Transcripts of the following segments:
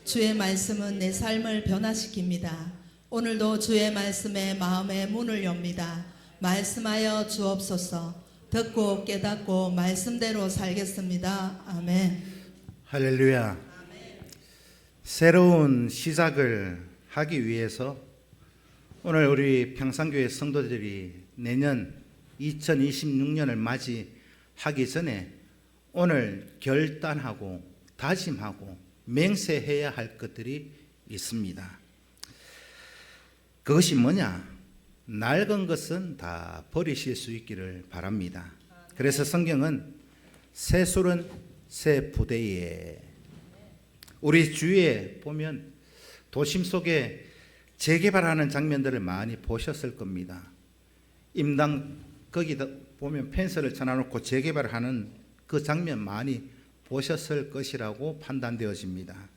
주의 말씀은 내 삶을 변화시킵니다. 오늘도 주의 말씀에 마음의 문을 엽니다. 말씀하여 주옵소서. 듣고 깨닫고 말씀대로 살겠습니다. 아멘. 할렐루야. 새로운 시작을 하기 위해서 오늘 우리 평산교회 성도들이 내년 2026년을 맞이하기 전에 오늘 결단하고 다짐하고 맹세해야 할 것들이 있습니다. 그것이 뭐냐? 낡은 것은 다 버리실 수 있기를 바랍니다. 그래서 성경은 새 술은 새 부대에, 우리 주위에 보면 도심 속에 재개발하는 장면들을 많이 보셨을 겁니다. 임당 거기다 보면 펜스를 쳐놔놓고 재개발하는 그 장면 많이 보셨을 것이라고 판단되어집니다.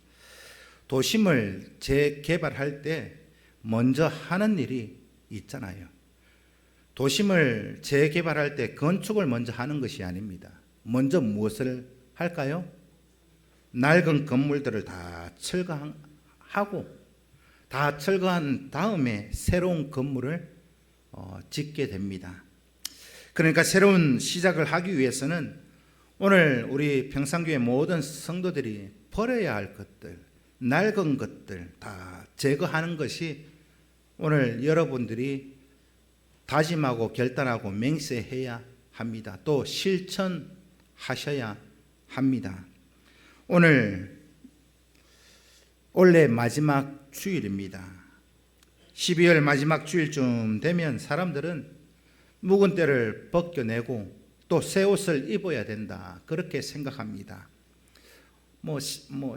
도심을 재개발할 때 먼저 하는 일이 있잖아요. 도심을 재개발할 때 건축을 먼저 하는 것이 아닙니다. 먼저 무엇을 할까요? 낡은 건물들을 다 철거하고 다 철거한 다음에 새로운 건물을 짓게 됩니다. 그러니까 새로운 시작을 하기 위해서는 오늘 우리 평산교회 모든 성도들이 버려야 할 것들, 낡은 것들 다 제거하는 것이 오늘 여러분들이 다짐하고 결단하고 맹세해야 합니다. 또 실천하셔야 합니다. 오늘 올해 마지막 주일입니다. 12월 마지막 주일쯤 되면 사람들은 묵은 때를 벗겨내고 또 새 옷을 입어야 된다, 그렇게 생각합니다.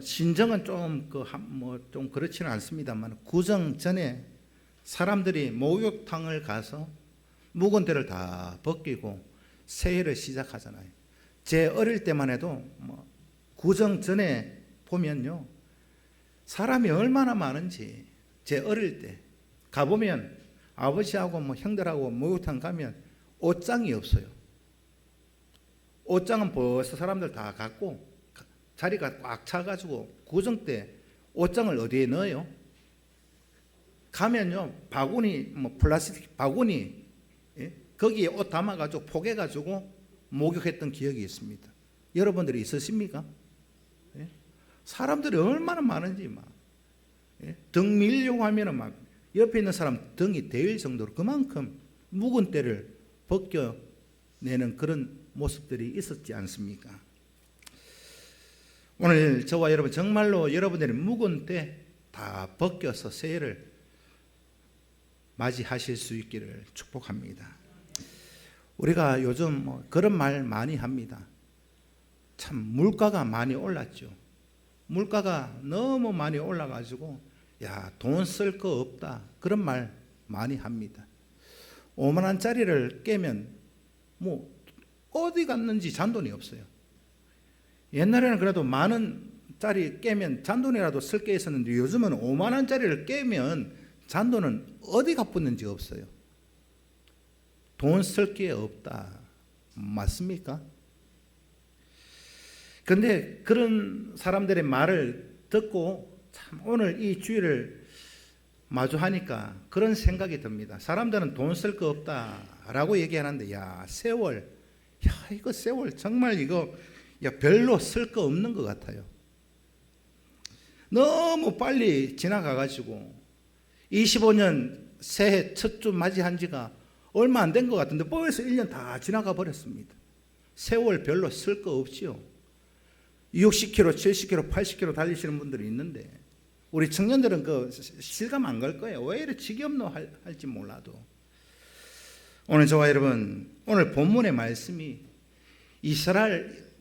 신정은 좀 그렇지는 않습니다만 구정 전에 사람들이 목욕탕을 가서 묵은 때를 다 벗기고 새해를 시작하잖아요. 제 어릴 때만 해도 구정 전에 보면요, 사람이 얼마나 많은지, 제 어릴 때 가보면 아버지하고 형들하고 목욕탕 가면 옷장이 없어요. 옷장은 벌써 사람들 다 갖고 자리가 꽉 차가지고 구정 때 옷장을 어디에 넣어요? 가면요, 바구니, 플라스틱 바구니, 거기에 옷 담아가지고 포개가지고 목욕했던 기억이 있습니다. 여러분들이 있으십니까? 사람들이 얼마나 많은지 등 밀려고 하면은 옆에 있는 사람 등이 데일 정도로 그만큼 묵은 때를 벗겨내는 그런 모습들이 있었지 않습니까? 오늘 저와 여러분 정말로 여러분들이 묵은 때 다 벗겨서 새해를 맞이하실 수 있기를 축복합니다. 우리가 요즘 그런 말 많이 합니다. 참 물가가 많이 올랐죠. 물가가 너무 많이 올라가지고 돈 쓸 거 없다, 그런 말 많이 합니다. 5만 원짜리를 깨면 어디 갔는지 잔돈이 없어요. 옛날에는 그래도 만 원짜리 깨면 잔돈이라도 쓸 게 있었는데 요즘은 5만 원짜리를 깨면 잔돈은 어디 가붙는지 없어요. 돈 쓸 게 없다, 맞습니까? 그런데 그런 사람들의 말을 듣고 참 오늘 이 주일을 마주하니까 그런 생각이 듭니다. 사람들은 돈 쓸 거 없다라고 얘기하는데 세월, 이거 세월 정말 이거 별로 쓸 거 없는 것 같아요. 너무 빨리 지나가가지고 25년 새해 첫 주 맞이한 지가 얼마 안 된 것 같은데 벌써 1년 다 지나가 버렸습니다. 세월 별로 쓸 거 없지요. 60km, 70km, 80km 달리시는 분들이 있는데 우리 청년들은 그 실감 안 갈 거예요. 왜 이렇게 지겹노 할지 몰라도. 오늘 저와 여러분, 오늘 본문의 말씀이 이스라엘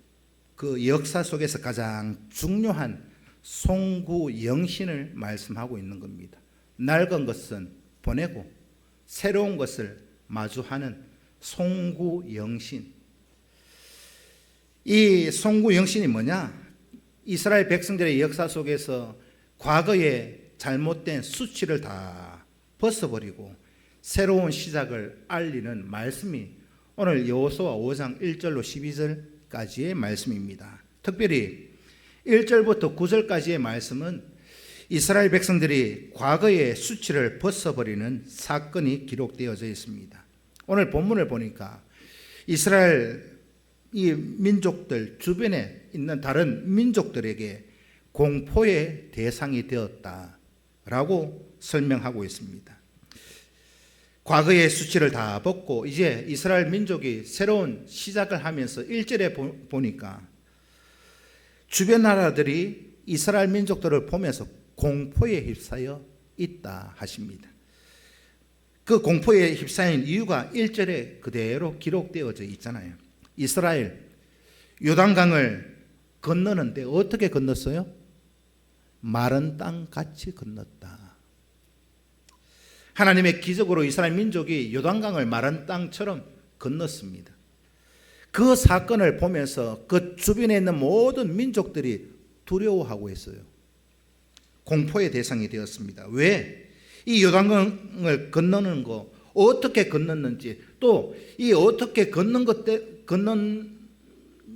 그 역사 속에서 가장 중요한 송구 영신을 말씀하고 있는 겁니다. 낡은 것은 보내고 새로운 것을 마주하는 송구 영신. 이 송구 영신이 뭐냐? 이스라엘 백성들의 역사 속에서 과거의 잘못된 수치를 다 벗어버리고 새로운 시작을 알리는 말씀이 오늘 여호수아 5장 1절로 12절까지의 말씀입니다. 특별히 1절부터 9절까지의 말씀은 이스라엘 백성들이 과거의 수치를 벗어버리는 사건이 기록되어져 있습니다. 오늘 본문을 보니까 이스라엘 이 민족들 주변에 있는 다른 민족들에게 공포의 대상이 되었다라고 설명하고 있습니다. 과거의 수치를 다 벗고 이제 이스라엘 민족이 새로운 시작을 하면서 1절에 보니까 주변 나라들이 이스라엘 민족들을 보면서 공포에 휩싸여 있다 하십니다. 그 공포에 휩싸인 이유가 1절에 그대로 기록되어져 있잖아요. 이스라엘 요단강을 건너는데 어떻게 건넜어요? 마른 땅 같이 건넜다. 하나님의 기적으로 이스라엘 민족이 요단강을 마른 땅처럼 건넜습니다. 그 사건을 보면서 그 주변에 있는 모든 민족들이 두려워하고 있어요. 공포의 대상이 되었습니다. 왜? 이 요단강을 건너는 거 어떻게 건넜는지, 또 이 어떻게 건넌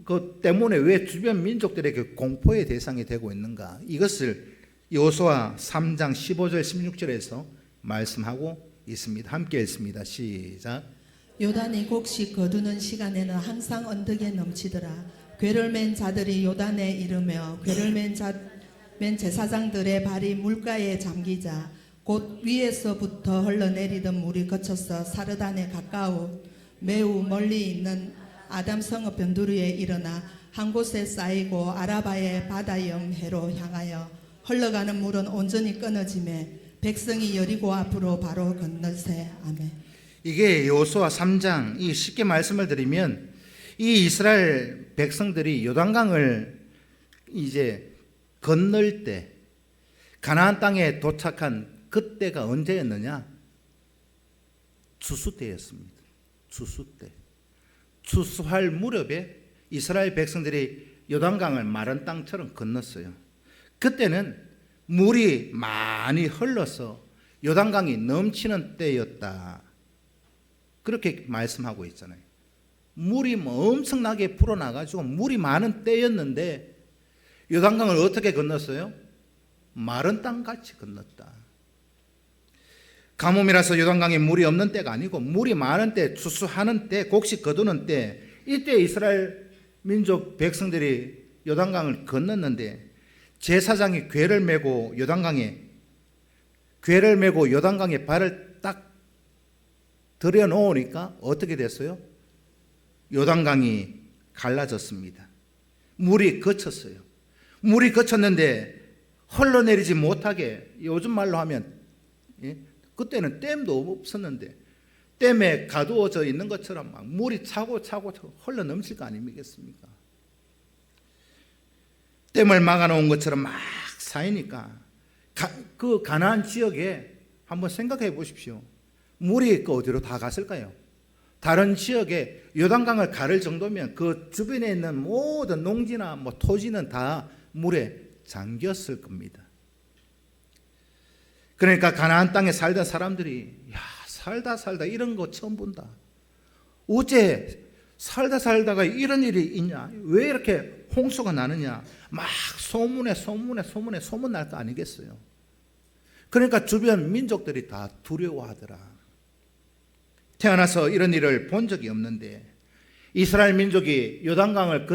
것 때문에 왜 주변 민족들에게 공포의 대상이 되고 있는가, 이것을 여호수아 3장 15절 16절에서 말씀하고 있습니다. 함께 읽습니다. 시작. 요단이 곡식 거두는 시간에는 항상 언덕에 넘치더라. 궤를 맨 자들이 요단에 이르며 궤를 맨 제사장들의 발이 물가에 잠기자 곧 위에서부터 흘러내리던 물이 거쳐서 사르단에 가까워 매우 멀리 있는 아담 성읍 변두리에 일어나 한 곳에 쌓이고 아라바의 바다염 해로 향하여 흘러가는 물은 온전히 끊어지매 백성이 여리고 앞으로 바로 건널세. 아멘. 이게 여호수아 3장, 이 쉽게 말씀을 드리면 이 이스라엘 백성들이 요단강을 이제 건널 때 가나안 땅에 도착한 그때가 언제였느냐? 추수 때였습니다. 추수 때. 추수할 무렵에 이스라엘 백성들이 요단강을 마른 땅처럼 건넜어요. 그때는 물이 많이 흘러서 요단강이 넘치는 때였다. 그렇게 말씀하고 있잖아요. 물이 엄청나게 불어나가지고 물이 많은 때였는데 요단강을 어떻게 건넜어요? 마른 땅같이 건넜다. 가뭄이라서 요단강에 물이 없는 때가 아니고 물이 많은 때, 추수하는 때, 곡식 거두는 때, 이때 이스라엘 민족 백성들이 요단강을 건넜는데 제사장이 궤를 메고 요단강에 발을 딱 들여놓으니까 어떻게 됐어요? 요단강이 갈라졌습니다. 물이 거쳤어요. 물이 거쳤는데 흘러내리지 못하게, 요즘 말로 하면 그때는 댐도 없었는데 댐에 가두어져 있는 것처럼 막 물이 차고 흘러 넘칠 거 아니겠습니까? 댐을 막아놓은 것처럼 막 쌓이니까 그 가나안 지역에 한번 생각해 보십시오. 물이 어디로 다 갔을까요? 다른 지역에 요단강을 가를 정도면 그 주변에 있는 모든 농지나 토지는 다 물에 잠겼을 겁니다. 그러니까 가나안 땅에 살던 사람들이 살다 이런 거 처음 본다. 어째 살다가 이런 일이 있냐? 왜 이렇게 홍수가 나느냐? 막 소문 날 거 아니겠어요? 그러니까 주변 민족들이 다 두려워하더라. 태어나서 이런 일을 본 적이 없는데 이스라엘 민족이 요단강을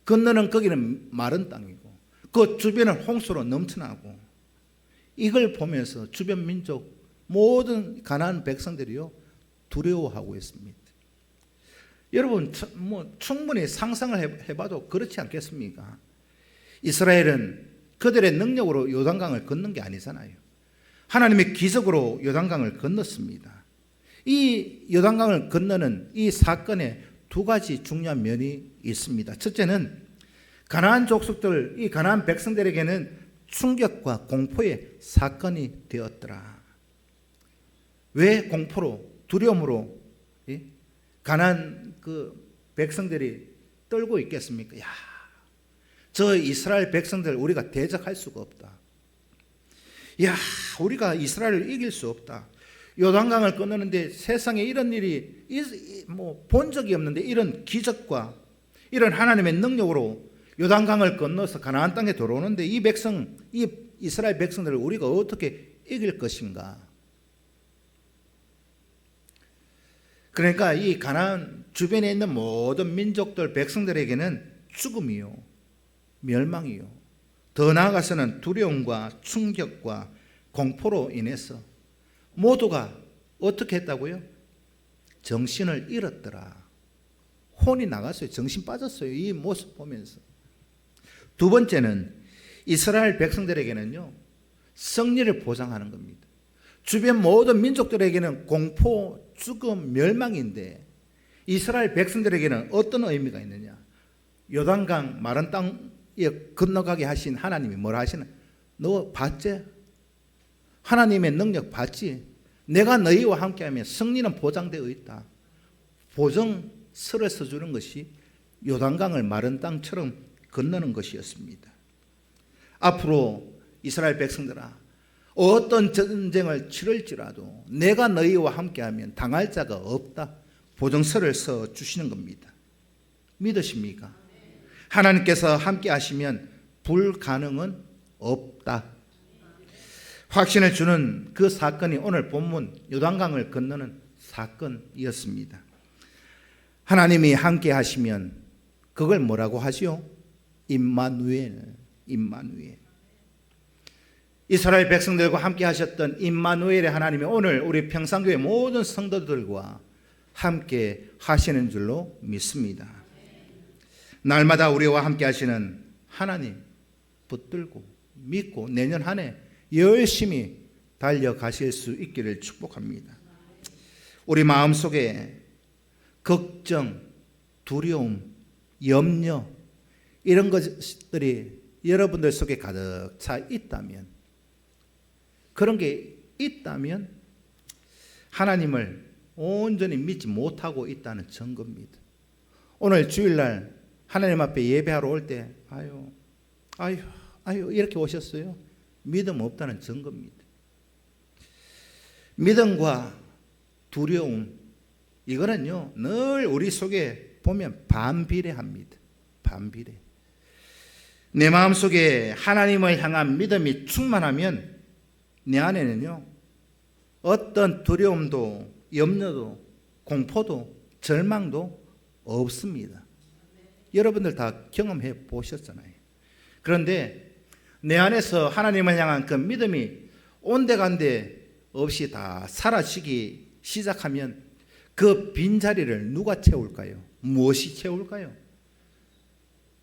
건너는 거기는 마른 땅이고 그 주변은 홍수로 넘쳐나고, 이걸 보면서 주변 민족 모든 가나안 백성들이요 두려워하고 있습니다. 여러분 충분히 상상을 해봐도 그렇지 않겠습니까? 이스라엘은 그들의 능력으로 요단강을 건넌 게 아니잖아요. 하나님의 기적으로 요단강을 건넜습니다. 이 요단강을 건너는 이 사건에 두 가지 중요한 면이 있습니다. 첫째는 가나안 족속들, 이 가나안 백성들에게는 충격과 공포의 사건이 되었더라. 왜 공포로, 두려움으로 가나안 그 백성들이 떨고 있겠습니까? 저 이스라엘 백성들 우리가 대적할 수가 없다. 우리가 이스라엘을 이길 수 없다. 요단강을 건너는데 세상에 이런 일이 본 적이 없는데 이런 기적과 이런 하나님의 능력으로 요단강을 건너서 가나안 땅에 들어오는데 이 이스라엘 백성들을 우리가 어떻게 이길 것인가? 그러니까 이 가나안 주변에 있는 모든 민족들 백성들에게는 죽음이요, 멸망이요, 더 나아가서는 두려움과 충격과 공포로 인해서 모두가 어떻게 했다고요? 정신을 잃었더라. 혼이 나갔어요. 정신 빠졌어요. 이 모습 보면서. 두 번째는 이스라엘 백성들에게는요, 승리를 보장하는 겁니다. 주변 모든 민족들에게는 공포, 죽음, 멸망인데 이스라엘 백성들에게는 어떤 의미가 있느냐? 요단강 마른 땅에 건너가게 하신 하나님이 뭐라 하시나? 너 봤지? 하나님의 능력 봤지? 내가 너희와 함께하면 승리는 보장되어 있다. 보증서를 써주는 것이 요단강을 마른 땅처럼 건너는 것이었습니다. 앞으로 이스라엘 백성들아, 어떤 전쟁을 치를지라도 내가 너희와 함께하면 당할 자가 없다. 보증서를 써주시는 겁니다. 믿으십니까? 하나님께서 함께 하시면 불가능은 없다. 확신을 주는 그 사건이 오늘 본문 요단강을 건너는 사건이었습니다. 하나님이 함께 하시면 그걸 뭐라고 하지요? 임마누엘, 임마누엘. 이스라엘 백성들과 함께 하셨던 임마누엘의 하나님이 오늘 우리 평산교회 모든 성도들과 함께 하시는 줄로 믿습니다. 날마다 우리와 함께 하시는 하나님 붙들고 믿고 내년 한 해 열심히 달려가실 수 있기를 축복합니다. 우리 마음속에 걱정, 두려움, 염려 이런 것들이 여러분들 속에 가득 차 있다면, 그런 게 있다면 하나님을 온전히 믿지 못하고 있다는 증거입니다. 오늘 주일날 하나님 앞에 예배하러 올 때 아유 이렇게 오셨어요? 믿음 없다는 증거입니다. 믿음과 두려움, 이거는요 늘 우리 속에 보면 반비례합니다. 반비례. 내 마음속에 하나님을 향한 믿음이 충만하면 내 안에는요 어떤 두려움도 염려도 공포도 절망도 없습니다. 여러분들 다 경험해 보셨잖아요. 그런데 내 안에서 하나님을 향한 그 믿음이 온데간데 없이 다 사라지기 시작하면 그 빈자리를 누가 채울까요? 무엇이 채울까요?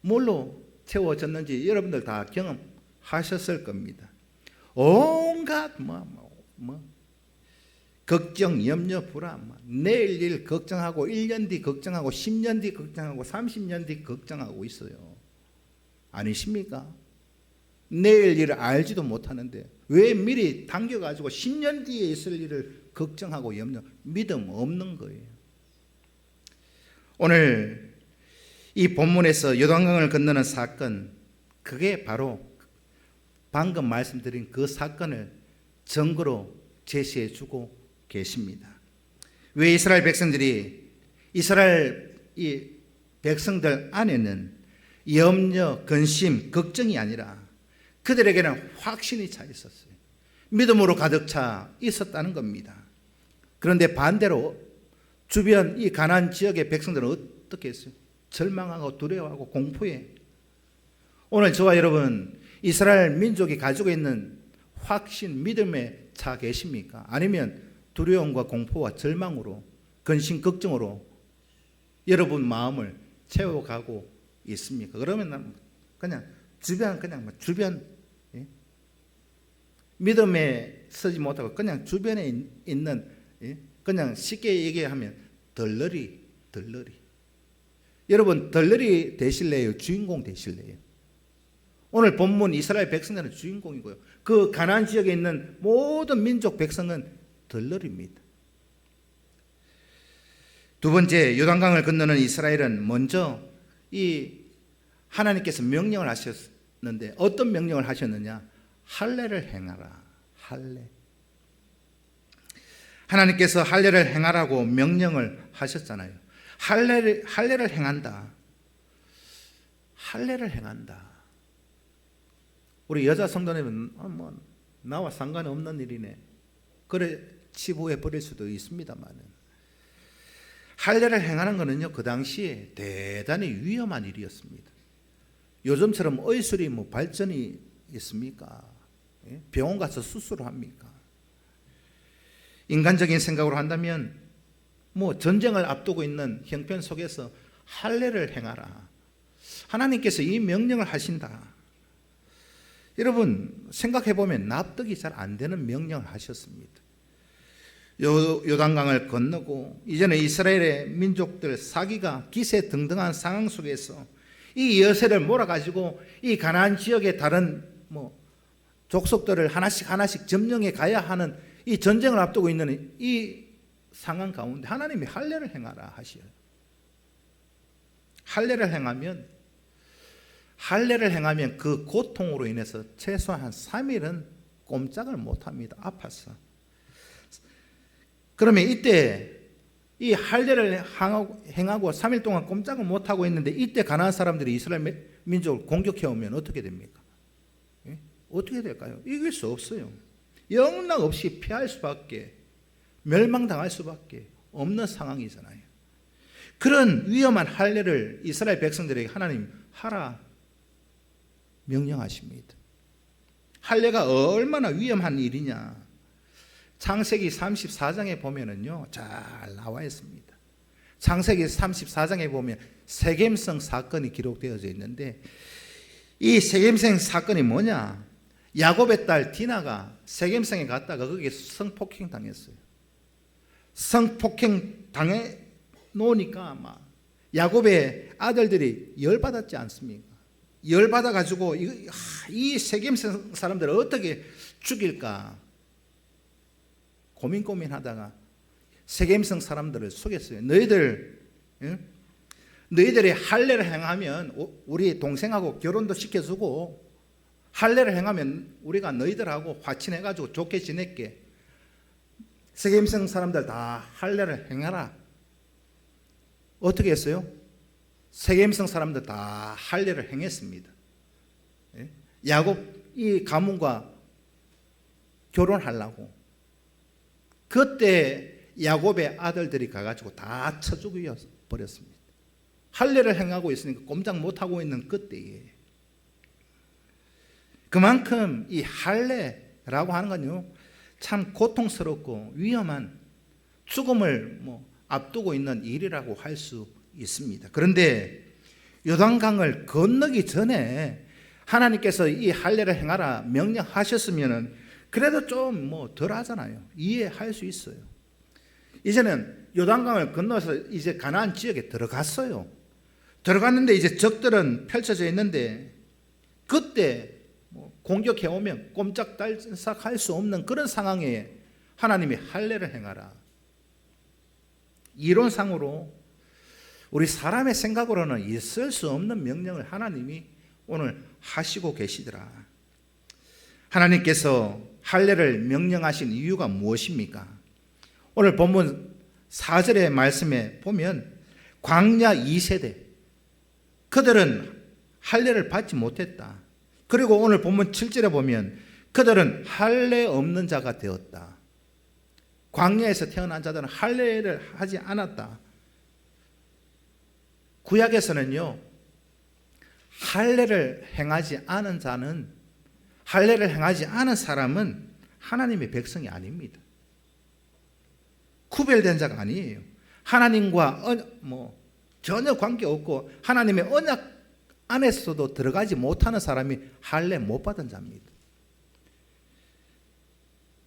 뭘로 채워졌는지 여러분들 다 경험하셨을 겁니다. 온갖 걱정, 염려, 불안, 내일 일 걱정하고 1년 뒤 걱정하고 10년 뒤 걱정하고 30년 뒤 걱정하고 있어요. 아니십니까? 내일 일을 알지도 못하는데 왜 미리 당겨가지고 10년 뒤에 있을 일을 걱정하고 염려, 믿음 없는 거예요. 오늘 이 본문에서 요단강을 건너는 사건, 그게 바로 방금 말씀드린 그 사건을 증거로 제시해 주고 계십니다. 왜 이스라엘 백성들이, 이스라엘 이 백성들 안에는 염려, 근심, 걱정이 아니라 그들에게는 확신이 차 있었어요. 믿음으로 가득 차 있었다는 겁니다. 그런데 반대로 주변 이 가나안 지역의 백성들은 어떻게 했어요? 절망하고 두려워하고 공포해. 오늘 저와 여러분 이스라엘 민족이 가지고 있는 확신, 믿음에 차 계십니까? 아니면 두려움과 공포와 절망으로, 근심, 걱정으로 여러분 마음을 채워가고 있습니까? 그러면 그냥 주변 믿음에 서지 못하고 그냥 주변에 있는, 그냥 쉽게 얘기하면 덜러리. 여러분 덜러리 되실래요? 주인공 되실래요? 오늘 본문 이스라엘 백성들은 주인공이고요. 그 가나안 지역에 있는 모든 민족 백성은 덜러리입니다. 두 번째, 요단강을 건너는 이스라엘은 먼저 이 하나님께서 명령을 하셨는데 어떤 명령을 하셨느냐? 할례를 행하라. 할례. 하나님께서 할례를 행하라고 명령을 하셨잖아요. 할례를 행한다. 할례를 행한다. 우리 여자 성도님은 뭐 나와 상관없는 일이네, 그래 치부해 버릴 수도 있습니다만, 할례를 행하는 것은요, 그 당시에 대단히 위험한 일이었습니다. 요즘처럼 의술이 뭐 발전이 있습니까? 병원 가서 수술을 합니까? 인간적인 생각으로 한다면 뭐 전쟁을 앞두고 있는 형편 속에서 할례를 행하라, 하나님께서 이 명령을 하신다. 여러분 생각해 보면 납득이 잘 안 되는 명령을 하셨습니다. 요단강을 건너고 이제는 이스라엘의 민족들 사기가 기세등등한 상황 속에서 이 여세를 몰아가지고 이 가나안 지역의 다른 뭐 족속들을 하나씩 점령해 가야 하는 이 전쟁을 앞두고 있는 이 상황 가운데 하나님이 할례를 행하라 하시어요. 할례를 행하면 그 고통으로 인해서 최소한 한 3일은 꼼짝을 못합니다. 아파서. 그러면 이때 이 할례를 행하고 3일 동안 꼼짝을 못하고 있는데, 이때 가나안 사람들이 이스라엘 민족을 공격해 오면 어떻게 됩니까? 어떻게 될까요? 이길 수 없어요. 영락 없이 피할 수밖에, 멸망당할 수밖에 없는 상황이잖아요. 그런 위험한 할례를 이스라엘 백성들에게 하나님 하라 명령하십니다. 할례가 얼마나 위험한 일이냐, 창세기 34장에 보면은요 잘 나와 있습니다. 창세기 34장에 보면 세겜성 사건이 기록되어져 있는데, 이 세겜성 사건이 뭐냐, 야곱의 딸 디나가 세겜성에 갔다가 거기에 성폭행 당했어요. 성폭행 당해 놓으니까 막 야곱의 아들들이 열받았지 않습니까? 열받아 가지고 이 세겜성 사람들을 어떻게 죽일까 고민하다가 세겜성 사람들을 속였어요. 너희들이 할례를 행하면 우리 동생하고 결혼도 시켜주고, 할례를 행하면 우리가 너희들하고 화친해가지고 좋게 지낼게. 세겜성 사람들 다 할례를 행하라. 어떻게 했어요? 세겜성 사람들 다 할례를 행했습니다. 야곱 이 가문과 결혼하려고. 그때 야곱의 아들들이 가가지고 다 쳐 죽여 버렸습니다. 할례를 행하고 있으니까 꼼짝 못하고 있는 그때에. 그만큼 이 할례라고 하는 건요 참 고통스럽고 위험한, 죽음을 앞두고 있는 일이라고 할 수 있습니다. 그런데 요단강을 건너기 전에 하나님께서 이 할례를 행하라 명령하셨으면 그래도 좀 덜 하잖아요. 이해할 수 있어요. 이제는 요단강을 건너서 이제 가나안 지역에 들어갔어요. 들어갔는데 이제 적들은 펼쳐져 있는데, 그때 공격해 오면 꼼짝달싹할 수 없는 그런 상황에 하나님이 할례를 행하라. 이론상으로 우리 사람의 생각으로는 있을 수 없는 명령을 하나님이 오늘 하시고 계시더라. 하나님께서 할례를 명령하신 이유가 무엇입니까? 오늘 본문 4절의 말씀에 보면 광야 2세대, 그들은 할례를 받지 못했다. 그리고 오늘 본문 7절에 보면 그들은 할례 없는 자가 되었다. 광야에서 태어난 자들은 할례를 하지 않았다. 구약에서는요 할례를 행하지 않은 자는, 할례를 행하지 않은 사람은 하나님의 백성이 아닙니다. 구별된 자가 아니에요. 하나님과 전혀 관계없고 하나님의 언약 안에서도 들어가지 못하는 사람이 할례 못 받은 자입니다.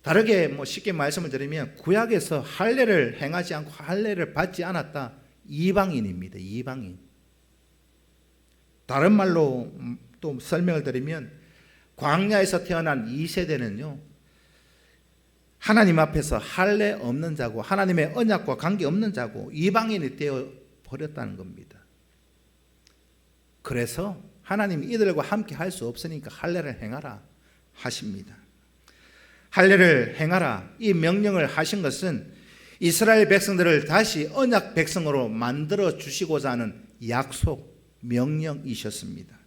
다르게 쉽게 말씀을 드리면 구약에서 할례를 행하지 않고 할례를 받지 않았다, 이방인입니다. 이방인. 다른 말로 또 설명을 드리면 광야에서 태어난 2세대는요 하나님 앞에서 할례 없는 자고 하나님의 언약과 관계없는 자고 이방인이 되어 버렸다는 겁니다. 그래서 하나님이 이들과 함께 할 수 없으니까 할례를 행하라 하십니다. 할례를 행하라 이 명령을 하신 것은 이스라엘 백성들을 다시 언약 백성으로 만들어 주시고자 하는 약속, 명령이셨습니다.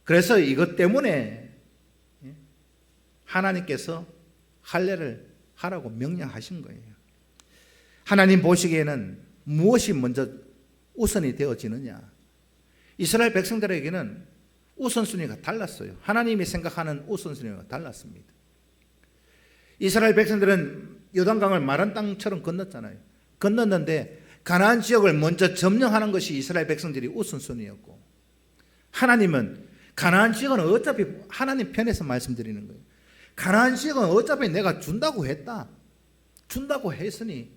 그래서 이것 때문에 하나님께서 할례를 하라고 명령하신 거예요. 하나님 보시기에는 무엇이 먼저 우선이 되어지느냐? 이스라엘 백성들에게는 우선순위가 달랐어요. 하나님이 생각하는 우선순위가 달랐습니다. 이스라엘 백성들은 요단강을 마른 땅처럼 건넜잖아요. 건넜는데 가나안 지역을 먼저 점령하는 것이 이스라엘 백성들이 우선순위였고, 하나님은 가나안 지역은 어차피 하나님 편에서 말씀드리는 거예요. 가나안 지역은 어차피 내가 준다고 했다. 준다고 했으니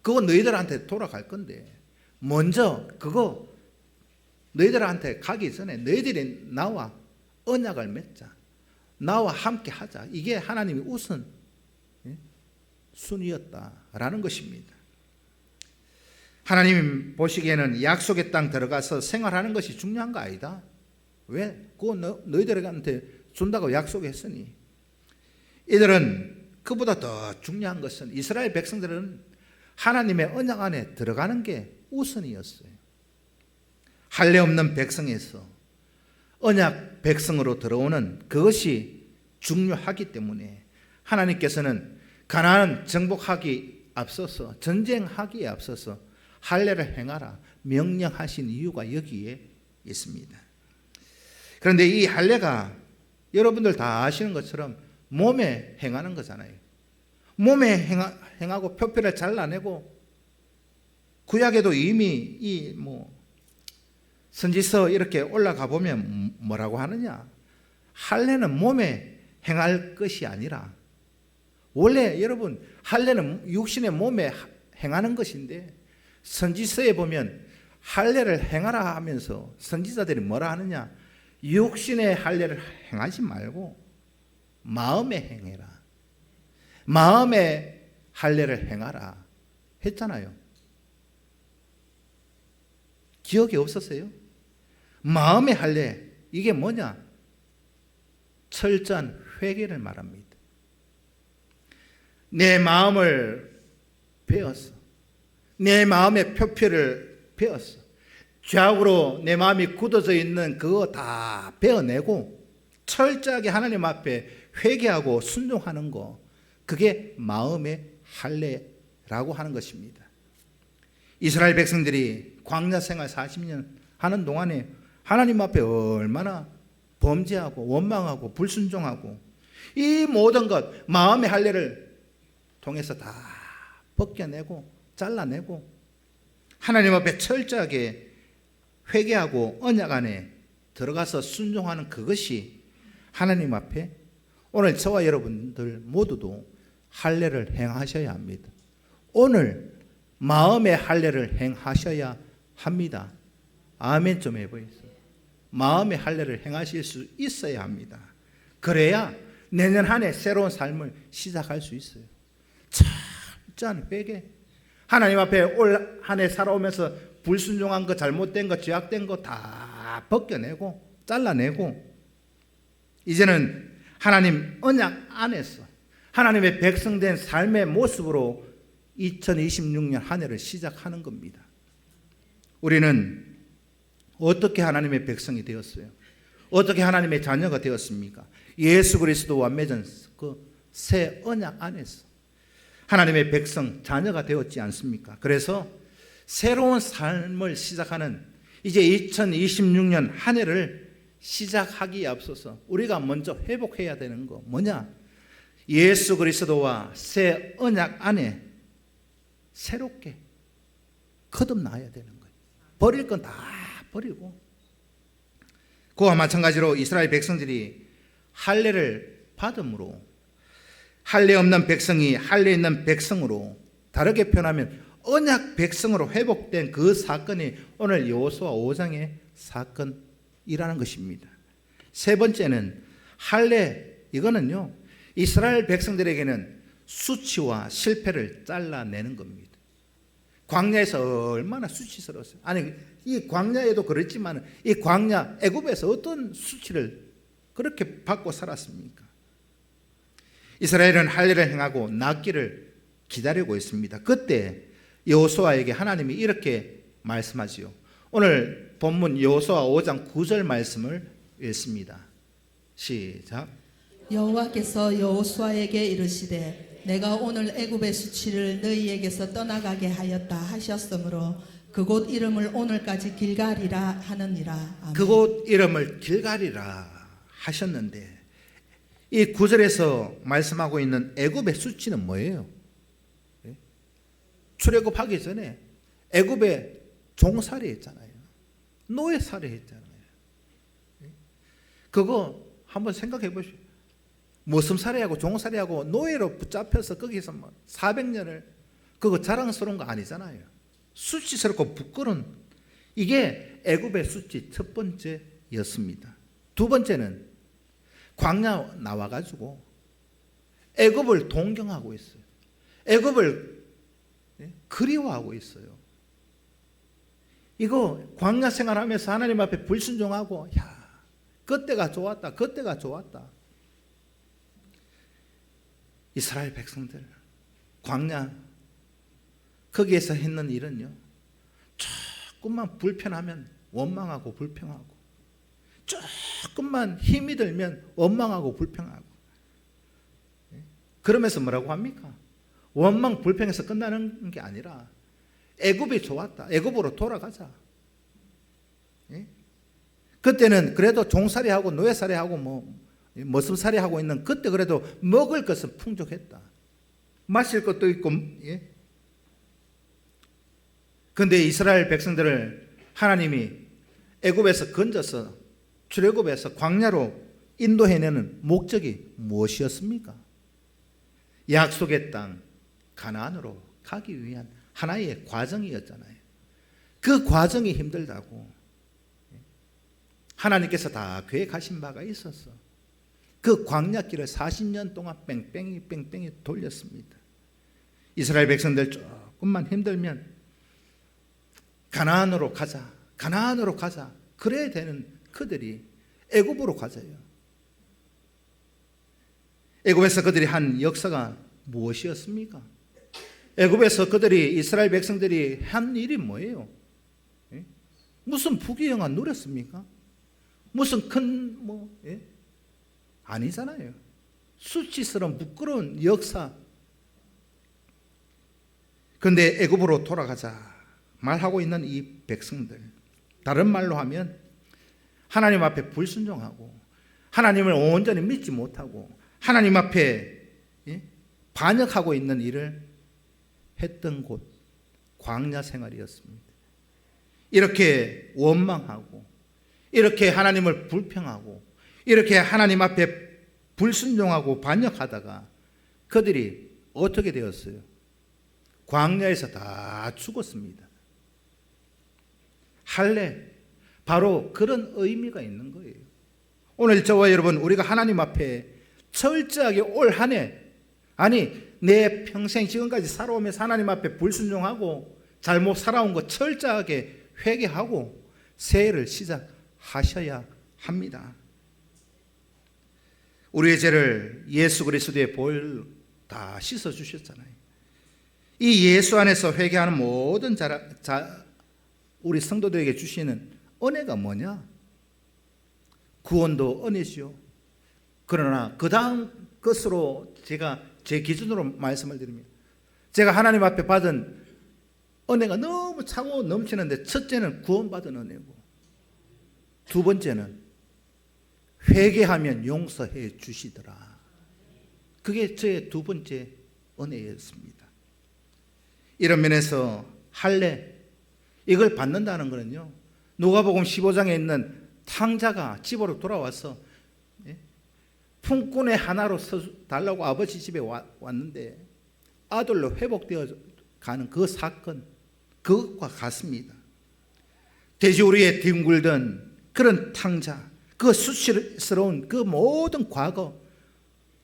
그거 너희들한테 돌아갈 건데, 먼저 그거 너희들한테 가기 전에 너희들이 나와 언약을 맺자. 나와 함께 하자. 이게 하나님의 우선 순위였다라는 것입니다. 하나님 보시기에는 약속의 땅 들어가서 생활하는 것이 중요한 거 아니다. 왜? 그거 너희들한테 준다고 약속했으니. 이들은 그보다 더 중요한 것은, 이스라엘 백성들은 하나님의 언약 안에 들어가는 게 우선이었어요. 할례 없는 백성에서 언약 백성으로 들어오는 그것이 중요하기 때문에 하나님께서는 가나안 정복하기 앞서서, 전쟁하기에 앞서서 할례를 행하라 명령하신 이유가 여기에 있습니다. 그런데 이 할례가 여러분들 다 아시는 것처럼 몸에 행하는 거잖아요. 몸에 행하고 표피를 잘라내고, 구약에도 이미 선지서 이렇게 올라가 보면 뭐라고 하느냐? 할례는 몸에 행할 것이 아니라, 원래 여러분 할례는 육신의 몸에 행하는 것인데, 선지서에 보면 할례를 행하라 하면서 선지자들이 뭐라 하느냐? 육신의 할례를 행하지 말고 마음에 행해라. 마음에 할례를 행하라 했잖아요. 기억이 없었어요? 마음의 할례, 이게 뭐냐? 철저한 회개를 말합니다. 내 마음을 베었어. 내 마음의 표피를 베었어. 좌우로 내 마음이 굳어져 있는 그거 다 베어내고 철저하게 하나님 앞에 회개하고 순종하는 거, 그게 마음의 할례라고 하는 것입니다. 이스라엘 백성들이 광야 생활 40년 하는 동안에 하나님 앞에 얼마나 범죄하고 원망하고 불순종하고, 이 모든 것 마음의 할례를 통해서 다 벗겨내고 잘라내고 하나님 앞에 철저하게 회개하고 언약 안에 들어가서 순종하는 그것이 하나님 앞에 오늘 저와 여러분들 모두도 할례를 행하셔야 합니다. 오늘 마음의 할례를 행하셔야 합니다. 아멘 좀 해보겠습니다. 마음의 할례를 행하실 수 있어야 합니다. 그래야 내년 한 해 새로운 삶을 시작할 수 있어요. 철저한 회개, 하나님 앞에 올 한 해 살아오면서 불순종한 거, 잘못된 거, 죄악된 거 다 벗겨내고 잘라내고, 이제는 하나님 언약 안에서 하나님의 백성된 삶의 모습으로 2026년 한 해를 시작하는 겁니다. 우리는 어떻게 하나님의 백성이 되었어요? 어떻게 하나님의 자녀가 되었습니까? 예수 그리스도와 맺은 그 새 언약 안에서 하나님의 백성, 자녀가 되었지 않습니까? 그래서 새로운 삶을 시작하는 이제 2026년 한 해를 시작하기에 앞서서 우리가 먼저 회복해야 되는 거 뭐냐? 예수 그리스도와 새 언약 안에 새롭게 거듭나야 되는 거예요. 버릴 건 다 버리고, 그와 마찬가지로 이스라엘 백성들이 할례를 받음으로 할례 없는 백성이 할례 있는 백성으로, 다르게 표현하면 언약 백성으로 회복된 그 사건이 오늘 여호수아 5장의 사건이라는 것입니다. 세 번째는 할례, 이거는요 이스라엘 백성들에게는 수치와 실패를 잘라내는 겁니다. 광야에서 얼마나 수치스러웠어요. 아니 이 광야에도 그렇지만 이 광야 애굽에서 어떤 수치를 그렇게 받고 살았습니까? 이스라엘은 할례를 행하고 낫기를 기다리고 있습니다. 그때 여호수아에게 하나님이 이렇게 말씀하지요. 오늘 본문 여호수아 5장 9절 말씀을 읽습니다. 시작. 여호와께서 여호수아에게 이르시되 내가 오늘 애굽의 수치를 너희에게서 떠나가게 하였다 하셨으므로 그곳 이름을 오늘까지 길갈이라 하느니라. 아멘. 그곳 이름을 길갈이라 하셨는데 이 9절에서 말씀하고 있는 애굽의 수치는 뭐예요? 출애굽하기 전에 애굽에 종살이 했잖아요. 노예살이 했잖아요. 그거 한번 생각해 보시오. 모슴살이하고 종살이하고 노예로 붙잡혀서 거기서 400년을 그거 자랑스러운 거 아니잖아요. 수치스럽고 부끄러운 이게 애굽의 수치 첫 번째였습니다. 두 번째는 광야 나와가지고 애굽을 동경하고 있어요. 애굽을 그리워하고 있어요. 이거 광야 생활하면서 하나님 앞에 불순종하고 야 그때가 좋았다. 그때가 좋았다. 이스라엘 백성들 광야 거기에서 했는 일은요. 조금만 불편하면 원망하고 불평하고 조금만 힘이 들면 원망하고 불평하고 그러면서 뭐라고 합니까? 원망 불평해서 끝나는 게 아니라 애굽이 좋았다. 애굽으로 돌아가자. 그때는 그래도 종살이하고 노예살이하고 머슴살이하고 있는 그때 그래도 먹을 것은 풍족했다. 마실 것도 있고. 그런데 이스라엘 백성들을 하나님이 애굽에서 건져서 출애굽에서 광야로 인도해내는 목적이 무엇이었습니까? 약속의 땅 가나안으로 가기 위한 하나의 과정이었잖아요. 그 과정이 힘들다고 하나님께서 다 계획하신 바가 있었어. 그 광야길을 40년 동안 뺑뺑이 돌렸습니다. 이스라엘 백성들 조금만 힘들면 가나안으로 가자. 가나안으로 가자. 그래야 되는 그들이 애굽으로 가자요. 애굽에서 그들이 한 역사가 무엇이었습니까? 애굽에서 그들이 이스라엘 백성들이 한 일이 뭐예요? 무슨 부귀영화 누렸습니까? 무슨 큰 아니잖아요. 수치스러운 부끄러운 역사. 그런데 애굽으로 돌아가자 말하고 있는 이 백성들, 다른 말로 하면 하나님 앞에 불순종하고 하나님을 온전히 믿지 못하고 하나님 앞에 반역하고 있는 일을 했던 곳 광야 생활이었습니다. 이렇게 원망하고 이렇게 하나님을 불평하고 이렇게 하나님 앞에 불순종하고 반역하다가 그들이 어떻게 되었어요? 광야에서 다 죽었습니다. 할례 바로 그런 의미가 있는 거예요. 오늘 저와 여러분 우리가 하나님 앞에 철저하게 올 한 해 아니 내 평생 지금까지 살아오면서 하나님 앞에 불순종하고 잘못 살아온 거 철저하게 회개하고 새해를 시작하셔야 합니다. 우리의 죄를 예수 그리스도의 보혈로 다 씻어 주셨잖아요. 이 예수 안에서 회개하는 모든 우리 성도들에게 주시는 은혜가 뭐냐? 구원도 은혜죠. 그러나 그 다음 것으로 제가 제 기준으로 말씀을 드립니다. 제가 하나님 앞에 받은 은혜가 너무 차고 넘치는데 첫째는 구원받은 은혜고 두 번째는 회개하면 용서해 주시더라. 그게 저의 두 번째 은혜였습니다. 이런 면에서 할례 이걸 받는다는 거는요. 누가복음 15장에 있는 탕자가 집으로 돌아와서 품꾼의 하나로 달라고 아버지 집에 왔는데 아들로 회복되어 가는 그 사건 그것과 같습니다. 돼지우리에 뒹굴던 그런 탕자 그 수치스러운 그 모든 과거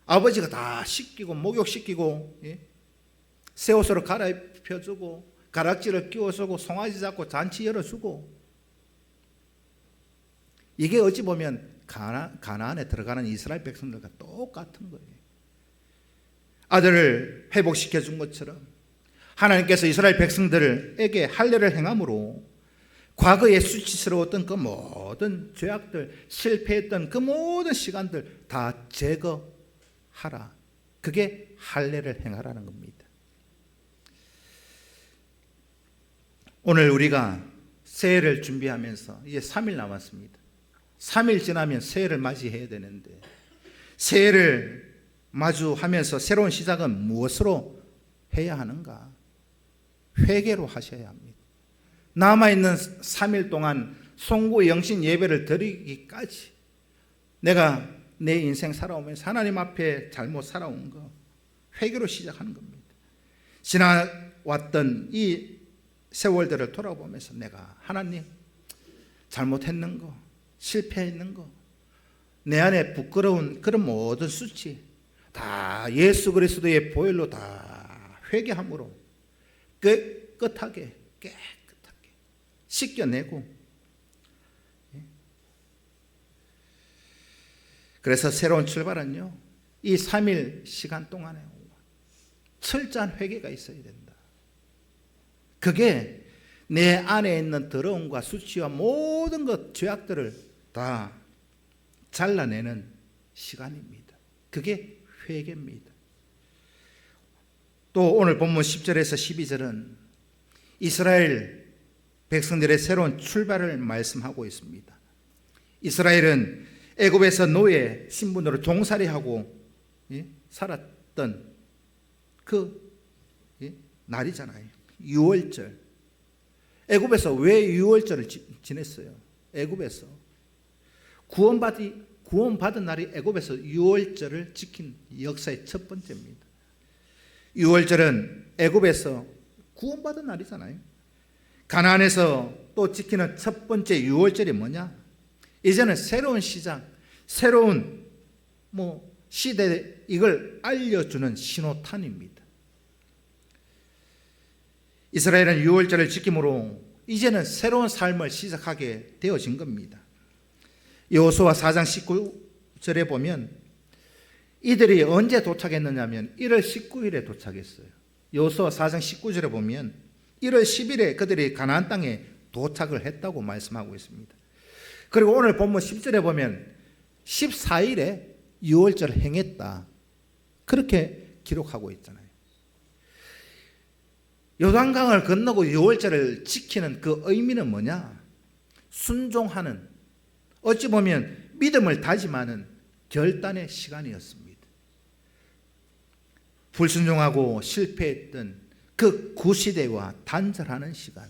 아버지가 다 씻기고 목욕시키고 새 옷으로 갈아입혀주고 가락지를 끼워주고 송아지 잡고 잔치 열어주고 이게 어찌 보면 가나안에 들어가는 이스라엘 백성들과 똑같은 거예요. 아들을 회복시켜 준 것처럼 하나님께서 이스라엘 백성들에게 할례를 행함으로 과거에 수치스러웠던 그 모든 죄악들, 실패했던 그 모든 시간들 다 제거하라. 그게 할례를 행하라는 겁니다. 오늘 우리가 새해를 준비하면서 이제 3일 남았습니다. 3일 지나면 새해를 맞이해야 되는데, 새해를 마주하면서 새로운 시작은 무엇으로 해야 하는가? 회개로 하셔야 합니다. 남아있는 3일 동안 송구 영신 예배를 드리기까지 내가 내 인생 살아오면서 하나님 앞에 잘못 살아온 거 회개로 시작하는 겁니다. 지나왔던 이 세월들을 돌아보면서 내가 하나님 잘못했는 거, 실패했는 거, 내 안에 부끄러운 그런 모든 수치 다 예수 그리스도의 보혈로 다 회개함으로 깨끗하게 씻겨내고, 그래서 새로운 출발은요, 이 3일 시간 동안에 철저한 회개가 있어야 된다. 그게 내 안에 있는 더러움과 수치와 모든 것 죄악들을 다 잘라내는 시간입니다. 그게 회개입니다. 또 오늘 본문 10절에서 12절은 이스라엘 백성들의 새로운 출발을 말씀하고 있습니다. 이스라엘은 애굽에서 노예 신분으로 종살이하고 살았던 그 날이잖아요. 유월절. 애굽에서 왜 유월절을 지냈어요? 애굽에서 구원받은 날이 애굽에서 유월절을 지킨 역사의 첫 번째입니다. 유월절은 애굽에서 구원받은 날이잖아요. 가나안에서 또 지키는 첫 번째 유월절이 뭐냐? 이제는 새로운 시작, 새로운 시대, 이걸 알려주는 신호탄입니다. 이스라엘은 유월절을 지킴으로 이제는 새로운 삶을 시작하게 되어진 겁니다. 여호수아 4장 19절에 보면 이들이 언제 도착했느냐면 1월 19일에 도착했어요. 여호수아 4장 19절에 보면 1월 10일에 그들이 가나안 땅에 도착을 했다고 말씀하고 있습니다. 그리고 오늘 본문 10절에 보면 14일에 유월절을 행했다, 그렇게 기록하고 있잖아요. 요단강을 건너고 유월절을 지키는 그 의미는 뭐냐? 순종하는, 어찌 보면 믿음을 다짐하는 결단의 시간이었습니다. 불순종하고 실패했던 그 구시대와 단절하는 시간.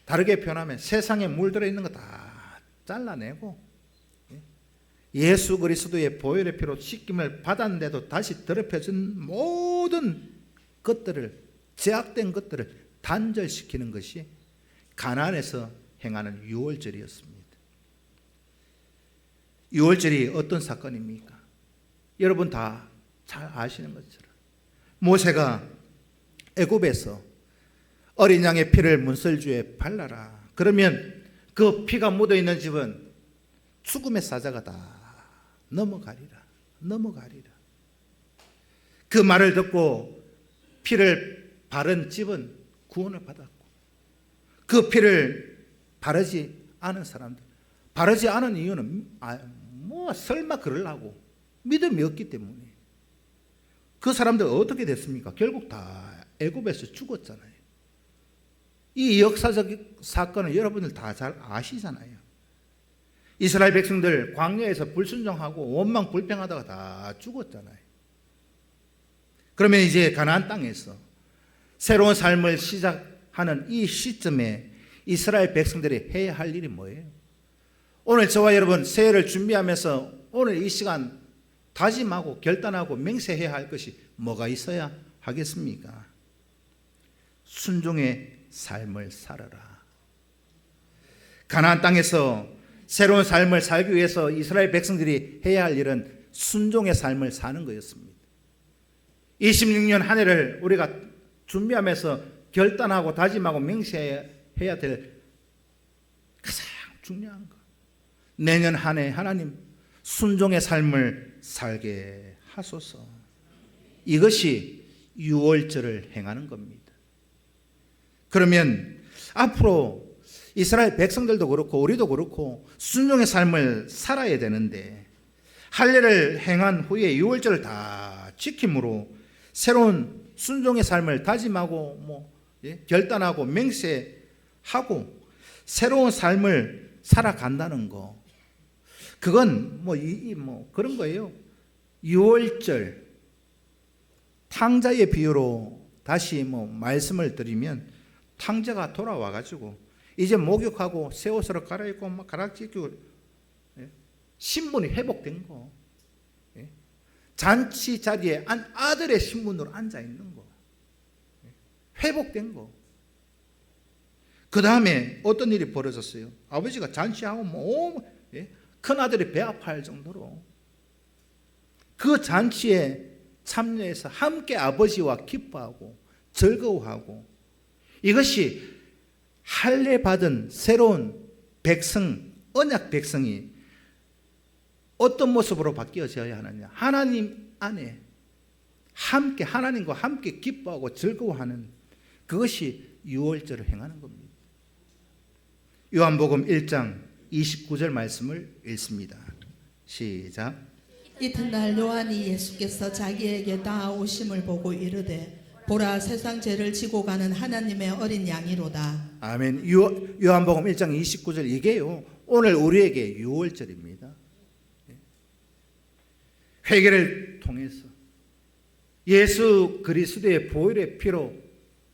다르게 표현하면 세상에 물들어 있는 거 다 잘라내고 예수 그리스도의 보혈의 피로 씻김을 받았는데도 다시 더럽혀진 모든 것들을, 제약된 것들을 단절시키는 것이 가나안에서 행하는 유월절이었습니다. 유월절이 어떤 사건입니까? 여러분 다 잘 아시는 것처럼 모세가 애굽에서 어린 양의 피를 문설주에 발라라. 그러면 그 피가 묻어있는 집은 죽음의 사자가 다 넘어가리라. 그 말을 듣고 피를 바른 집은 구원을 받았고, 그 피를 바르지 않은 사람들, 바르지 않은 이유는 설마 그러려고 믿음이 없기 때문에. 그 사람들 어떻게 됐습니까? 결국 다 애굽에서 죽었잖아요. 이 역사적 사건은 여러분들 다 잘 아시잖아요. 이스라엘 백성들 광야에서 불순종하고 원망 불평하다가 다 죽었잖아요. 그러면 이제 가나안 땅에서 새로운 삶을 시작하는 이 시점에 이스라엘 백성들이 해야 할 일이 뭐예요? 오늘 저와 여러분 새해를 준비하면서 오늘 이 시간 다짐하고 결단하고 맹세해야 할 것이 뭐가 있어야 하겠습니까? 순종의 삶을 살아라. 가나안 땅에서 새로운 삶을 살기 위해서 이스라엘 백성들이 해야 할 일은 순종의 삶을 사는 거였습니다. 26년 한 해를 우리가 준비하면서 결단하고 다짐하고 맹세해야 될 가장 중요한 것, 내년 한 해 하나님 순종의 삶을 살게 하소서. 이것이 유월절을 행하는 겁니다. 그러면 앞으로 이스라엘 백성들도 그렇고 우리도 그렇고 순종의 삶을 살아야 되는데 할례를 행한 후에 유월절을 다 지킴으로 새로운 순종의 삶을 다짐하고 결단하고 맹세하고 새로운 삶을 살아간다는 거, 그건 그런 거예요. 유월절 탕자의 비유로 다시 말씀을 드리면, 탕자가 돌아와 가지고 이제 목욕하고 새 옷으로 갈아입고 가락지 끼고 신분이 회복된 거, 잔치 자리에 아들의 신분으로 앉아 있는 거, 회복된 거. 그 다음에 어떤 일이 벌어졌어요? 아버지가 잔치하고 큰 아들이 배 아파할 정도로 그 잔치에 참여해서 함께 아버지와 기뻐하고 즐거워하고, 이것이 할례 받은 새로운 백성, 언약 백성이 어떤 모습으로 바뀌어져야 하느냐? 하나님 안에 함께, 하나님과 함께 기뻐하고 즐거워하는, 그것이 유월절을 행하는 겁니다. 요한복음 1장 29절 말씀을 읽습니다. 시작. 이튿날 요한이 예수께서 자기에게 다오심을 보고 이르되 보라, 세상 죄를 지고 가는 하나님의 어린 양이로다. 아멘. 요한복음 1장 29절, 이게요 오늘 우리에게 유월절입니다. 회개를 통해서 예수 그리스도의 보혈의 피로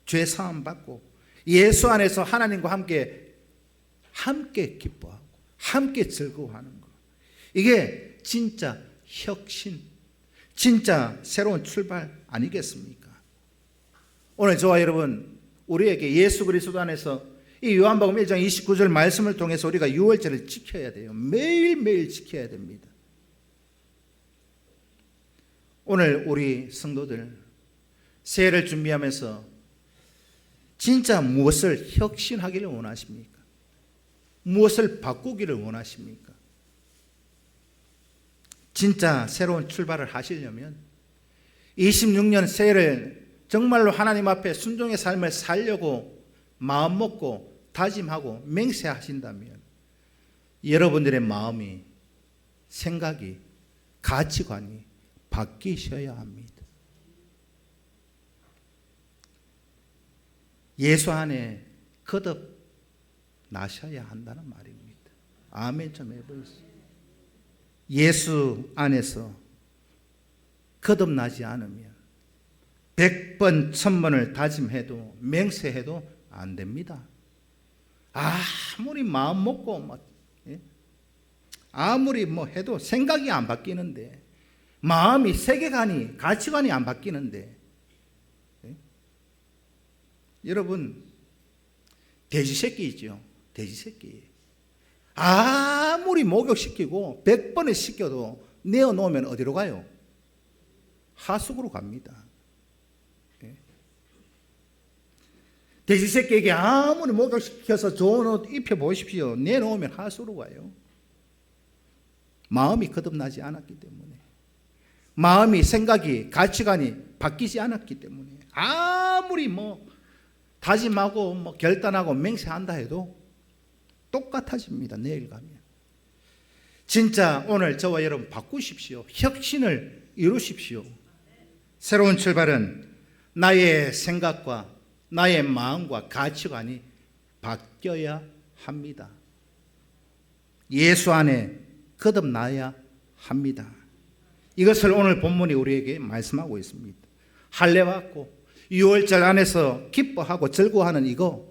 죄 사함 받고 예수 안에서 하나님과 함께 기뻐하고 함께 즐거워하는 것, 이게 진짜 혁신, 진짜 새로운 출발 아니겠습니까? 오늘 저와 여러분, 우리에게 예수 그리스도 안에서 이 요한복음 1장 29절 말씀을 통해서 우리가 유월절을 지켜야 돼요. 매일매일 지켜야 됩니다. 오늘 우리 성도들 새해를 준비하면서 진짜 무엇을 혁신하기를 원하십니까? 무엇을 바꾸기를 원하십니까? 진짜 새로운 출발을 하시려면 26년 새해를 정말로 하나님 앞에 순종의 삶을 살려고 마음 먹고 다짐하고 맹세하신다면 여러분들의 마음이, 생각이, 가치관이 바뀌셔야 합니다. 예수 안에 거듭 나셔야 한다는 말입니다. 아멘 좀 해보세요. 예수 안에서 거듭나지 않으면 100번 1000번을 다짐해도 맹세해도 안 됩니다. 아무리 마음 먹고 아무리 해도 생각이 안 바뀌는데, 마음이, 세계관이, 가치관이 안 바뀌는데, 여러분 돼지 새끼이죠. 돼지 새끼. 아무리 목욕시키고 100번을 시켜도 내어놓으면 어디로 가요? 하수구로 갑니다. 돼지 새끼에게 아무리 목욕시켜서 좋은 옷 입혀보십시오. 내놓으면 하수로 가요. 마음이 거듭나지 않았기 때문에, 마음이, 생각이, 가치관이 바뀌지 않았기 때문에, 아무리 다짐하고 결단하고 맹세한다 해도 똑같아집니다. 내일 가면. 진짜 오늘 저와 여러분 바꾸십시오. 혁신을 이루십시오. 새로운 출발은 나의 생각과 나의 마음과 가치관이 바뀌어야 합니다. 예수 안에 거듭나야 합니다. 이것을 오늘 본문이 우리에게 말씀하고 있습니다. 할례 받고 유월절 안에서 기뻐하고 즐거워하는 이거,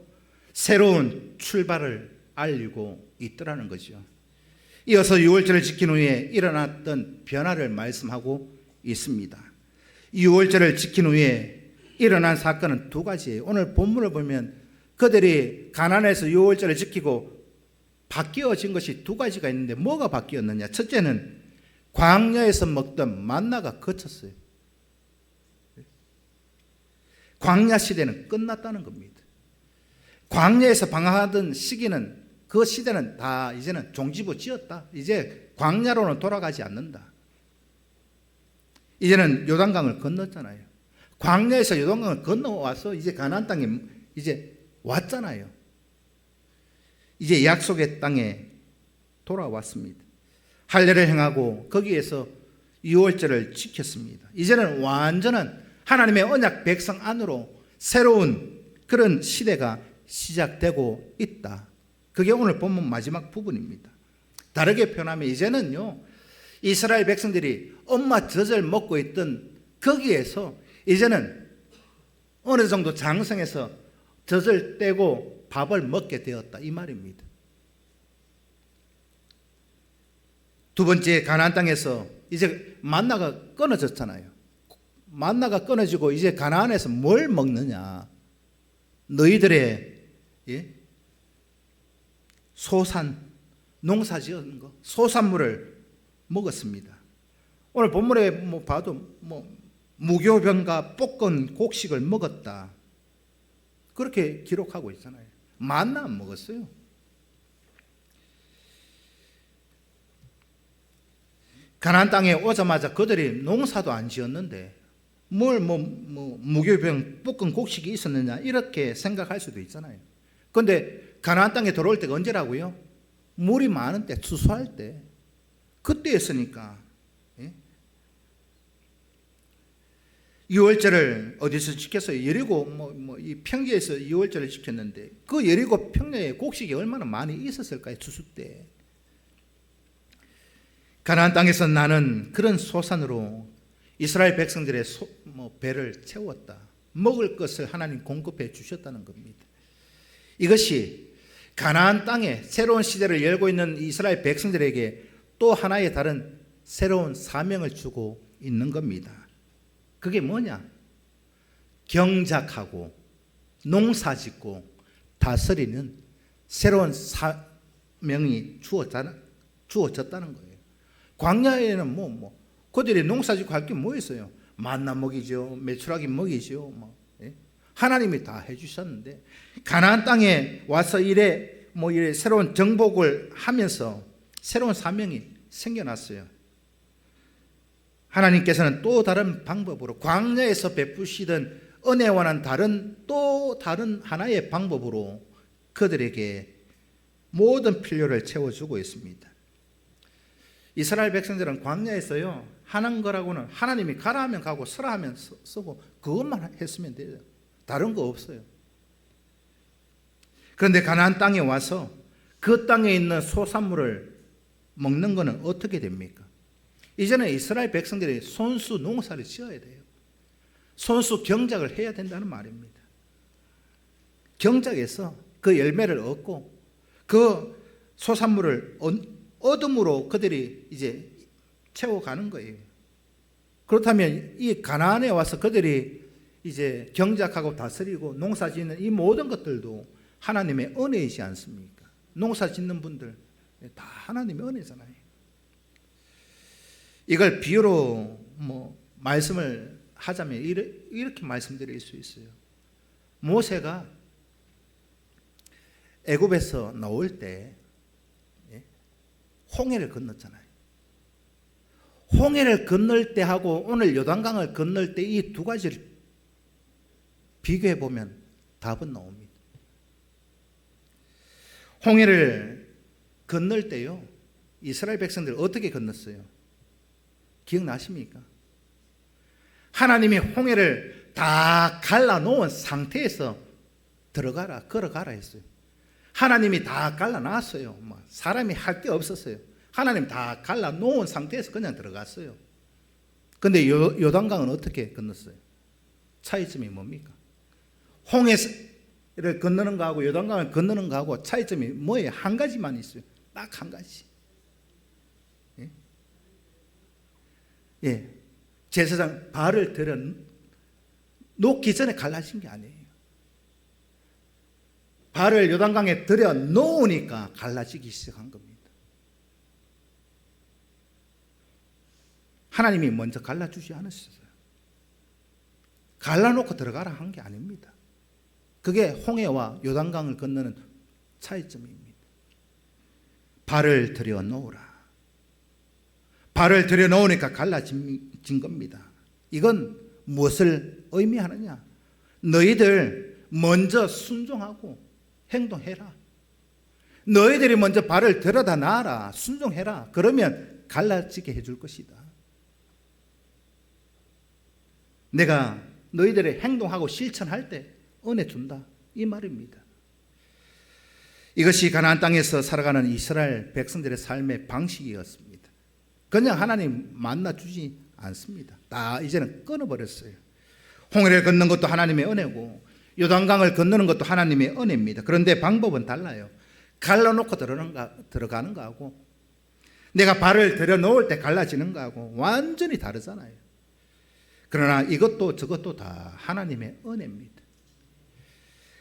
새로운 출발을 알리고 있더라는 거죠. 이어서 유월절을 지킨 후에 일어났던 변화를 말씀하고 있습니다. 유월절을 지킨 후에 일어난 사건은 두 가지예요. 오늘 본문을 보면 그들이 가나안에서 유월절을 지키고 바뀌어진 것이 두 가지가 있는데, 뭐가 바뀌었느냐? 첫째는 광야에서 먹던 만나가 그쳤어요. 광야 시대는 끝났다는 겁니다. 광야에서 방황하던 시기는, 그 시대는 다 이제는 종지부 지었다. 이제 광야로는 돌아가지 않는다. 이제는 요단강을 건넜잖아요. 광야에서 요단강을 건너와서 이제 가나안 땅에 이제 왔잖아요. 이제 약속의 땅에 돌아왔습니다. 할례를 행하고 거기에서 유월절을 지켰습니다. 이제는 완전한 하나님의 언약 백성 안으로 새로운 그런 시대가 시작되고 있다. 그게 오늘 본문 마지막 부분입니다. 다르게 표현하면 이제는요, 이스라엘 백성들이 엄마 젖을 먹고 있던 거기에서 이제는 어느 정도 장성해서 젖을 떼고 밥을 먹게 되었다, 이 말입니다. 두 번째, 가나안 땅에서 이제 만나가 끊어졌잖아요. 만나가 끊어지고 이제 가나안에서 뭘 먹느냐? 너희들의 소산, 농사 지은 거, 소산물을 먹었습니다. 오늘 본문에 봐도 무교병과 볶은 곡식을 먹었다, 그렇게 기록하고 있잖아요. 만나 안 먹었어요. 가나안 땅에 오자마자 그들이 농사도 안 지었는데 뭘 무교병 볶은 곡식이 있었느냐, 이렇게 생각할 수도 있잖아요. 그런데 가나안 땅에 들어올 때가 언제라고요? 물이 많은 때, 추수할 때, 그때였으니까. 유월절을 어디서 지켰어요? 여리고 이 평지에서 유월절을 지켰는데 그 여리고 평야에 곡식이 얼마나 많이 있었을까요? 추수 때. 가나안 땅에서 나는 그런 소산으로 이스라엘 백성들의 배를 채웠다. 먹을 것을 하나님 공급해 주셨다는 겁니다. 이것이 가나안 땅에 새로운 시대를 열고 있는 이스라엘 백성들에게 또 하나의 다른 새로운 사명을 주고 있는 겁니다. 그게 뭐냐? 경작하고 농사짓고 다스리는 새로운 사명이 주어졌다는 거예요. 광야에는 그들이 농사짓고 할 게 뭐 있어요? 만나 먹이죠, 메추라기 먹이죠. 하나님이 다 해주셨는데 가나안 땅에 와서 이래 새로운 정복을 하면서 새로운 사명이 생겨났어요. 하나님께서는 또 다른 방법으로 광야에서 베푸시던 은혜와는 또 다른 하나의 방법으로 그들에게 모든 필요를 채워주고 있습니다. 이스라엘 백성들은 광야에서요, 하는 거라고는 하나님이 가라 하면 가고 서라 하면 서고 그것만 했으면 돼요. 다른 거 없어요. 그런데 가나안 땅에 와서 그 땅에 있는 소산물을 먹는 거는 어떻게 됩니까? 이제는 이스라엘 백성들이 손수 농사를 지어야 돼요. 손수 경작을 해야 된다는 말입니다. 경작해서 그 열매를 얻고 그 소산물을 얻음으로 그들이 이제 채워가는 거예요. 그렇다면 이 가나안에 와서 그들이 이제 경작하고 다스리고 농사 짓는 이 모든 것들도 하나님의 은혜이지 않습니까? 농사 짓는 분들 다 하나님의 은혜잖아요. 이걸 비유로 말씀을 하자면 이렇게 말씀드릴 수 있어요. 모세가 애굽에서 나올 때 홍해를 건넜잖아요. 홍해를 건널 때 하고 오늘 요단강을 건널 때 이 두 가지를 비교해 보면 답은 나옵니다. 홍해를 건널 때요, 이스라엘 백성들 어떻게 건넜어요? 기억나십니까? 하나님이 홍해를 다 갈라놓은 상태에서 들어가라, 걸어가라 했어요. 하나님이 다 갈라놨어요. 사람이 할 게 없었어요. 하나님 다 갈라놓은 상태에서 그냥 들어갔어요. 그런데 요단강은 어떻게 건넜어요? 차이점이 뭡니까? 홍해를 건너는 거하고 요단강을 건너는 거하고 차이점이 뭐예요? 한 가지만 있어요. 딱 한 가지. 제사장 발을 들여 놓기 전에 갈라진 게 아니에요. 발을 요단강에 들여 놓으니까 갈라지기 시작한 겁니다. 하나님이 먼저 갈라주지 않으셨어요. 갈라놓고 들어가라 한 게 아닙니다. 그게 홍해와 요단강을 건너는 차이점입니다. 발을 들여 놓으라. 발을 들여 놓으니까 갈라진 겁니다. 이건 무엇을 의미하느냐? 너희들 먼저 순종하고 행동해라. 너희들이 먼저 발을 들여다 놔라. 순종해라. 그러면 갈라지게 해줄 것이다. 내가 너희들의 행동하고 실천할 때 은혜 준다. 이 말입니다. 이것이 가나안 땅에서 살아가는 이스라엘 백성들의 삶의 방식이었습니다. 그냥 하나님 만나주지 않습니다. 다 이제는 끊어버렸어요. 홍해를 건넌 것도 하나님의 은혜고 요단강을 건너는 것도 하나님의 은혜입니다. 그런데 방법은 달라요. 갈라놓고 들어가는 거하고 내가 발을 들여놓을 때 갈라지는 거하고 완전히 다르잖아요. 그러나 이것도 저것도 다 하나님의 은혜입니다.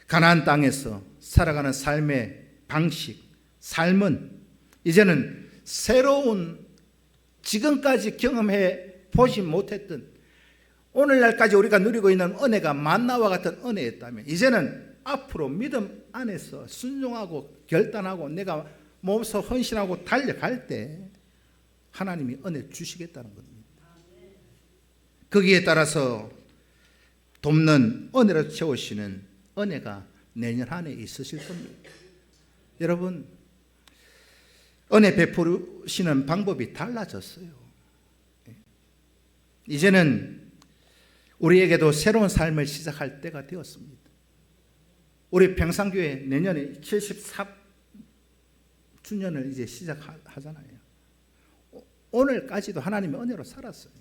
가나안 땅에서 살아가는 삶의 방식, 삶은 이제는 새로운 지금까지 경험해 보지 못했던 오늘날까지 우리가 누리고 있는 은혜가 만나와 같은 은혜였다면 이제는 앞으로 믿음 안에서 순종하고 결단하고 내가 몸소 헌신하고 달려갈 때 하나님이 은혜 주시겠다는 겁니다. 거기에 따라서 돕는 은혜로 채우시는 은혜가 내년 한 해 있으실 겁니다. 여러분, 은혜 베푸시는 방법이 달라졌어요. 이제는 우리에게도 새로운 삶을 시작할 때가 되었습니다. 우리 평상교회 내년에 74주년을 이제 시작하잖아요. 오늘까지도 하나님의 은혜로 살았어요.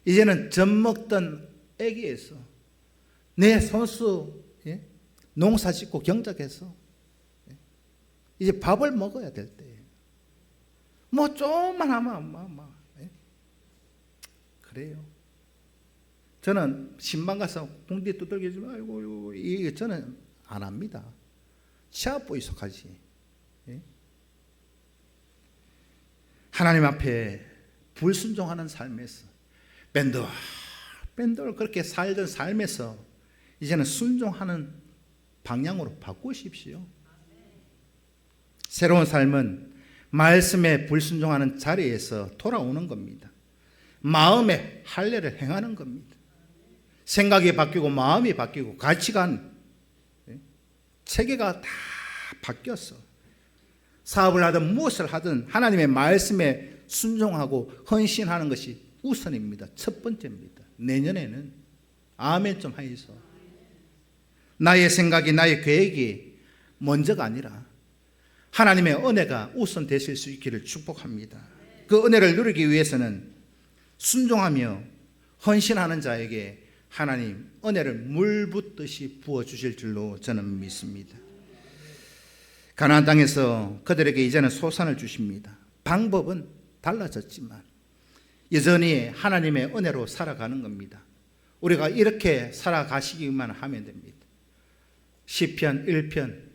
이제는 젖 먹던 애기에서 내 손수 농사 짓고 경작해서 이제 밥을 먹어야 될 때예요. 뭐 좀만 하면 그래요. 저는 신방 가서 공디 두들겨 주면 아이고 이게 저는 안 합니다. 치아보이 속하지. 하나님 앞에 불순종하는 삶에서 밴들 그렇게 살던 삶에서 이제는 순종하는 방향으로 바꾸십시오. 새로운 삶은 말씀에 불순종하는 자리에서 돌아오는 겁니다. 마음의 할례를 행하는 겁니다. 생각이 바뀌고 마음이 바뀌고 가치관, 체계가 다 바뀌었어. 사업을 하든 무엇을 하든 하나님의 말씀에 순종하고 헌신하는 것이 우선입니다. 첫 번째입니다. 내년에는 아멘 좀 하이소. 나의 생각이 나의 계획이 먼저가 아니라 하나님의 은혜가 우선 되실 수 있기를 축복합니다. 그 은혜를 누리기 위해서는 순종하며 헌신하는 자에게 하나님 은혜를 물 붓듯이 부어주실 줄로 저는 믿습니다. 가나안 땅에서 그들에게 이제는 소산을 주십니다. 방법은 달라졌지만 여전히 하나님의 은혜로 살아가는 겁니다. 우리가 이렇게 살아가시기만 하면 됩니다. 시편 1편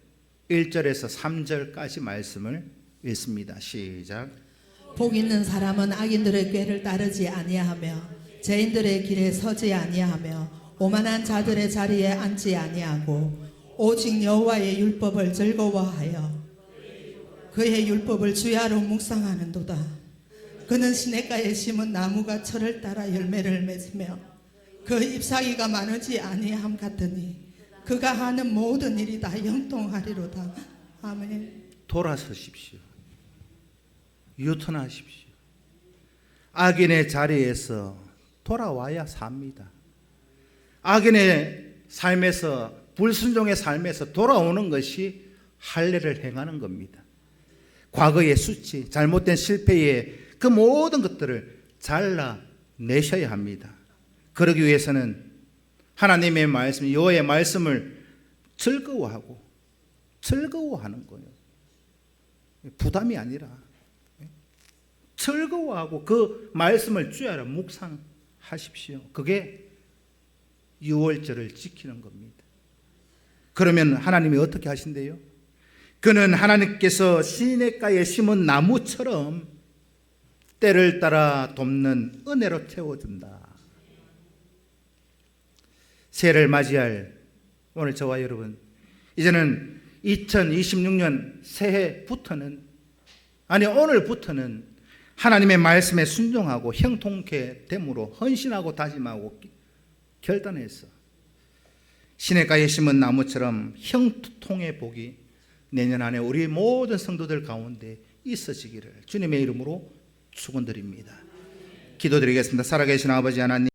1절에서 3절까지 말씀을 읽습니다. 시작. 복 있는 사람은 악인들의 꾀를 따르지 아니하며 죄인들의 길에 서지 아니하며 오만한 자들의 자리에 앉지 아니하고 오직 여호와의 율법을 즐거워하여 그의 율법을 주야로 묵상하는도다. 그는 시냇가에 심은 나무가 철을 따라 열매를 맺으며 그 잎사귀가 마르지 아니함 같으니 그가 하는 모든 일이 다 형통하리로다. 아멘. 돌아서십시오. 유턴하십시오. 악인의 자리에서 돌아와야 삽니다. 악인의 삶에서 불순종의 삶에서 돌아오는 것이 할례를 행하는 겁니다. 과거의 수치, 잘못된 실패의 그 모든 것들을 잘라내셔야 합니다. 그러기 위해서는 하나님의 말씀, 여호와의 말씀을 즐거워하는 거예요. 부담이 아니라 즐거워하고 그 말씀을 주야로 묵상하십시오. 그게 유월절을 지키는 겁니다. 그러면 하나님이 어떻게 하신대요? 그는 하나님께서 시냇가에 심은 나무처럼 때를 따라 돕는 은혜로 채워준다. 새해를 맞이할 오늘 저와 여러분, 이제는 2026년 새해부터는, 아니 오늘부터는 하나님의 말씀에 순종하고 형통케 됨으로 헌신하고 다짐하고 결단해서 시냇가에 심은 나무처럼 형통의 복이 내년 안에 우리 모든 성도들 가운데 있어지기를 주님의 이름으로 축원드립니다. 기도드리겠습니다. 살아계신 아버지 하나님,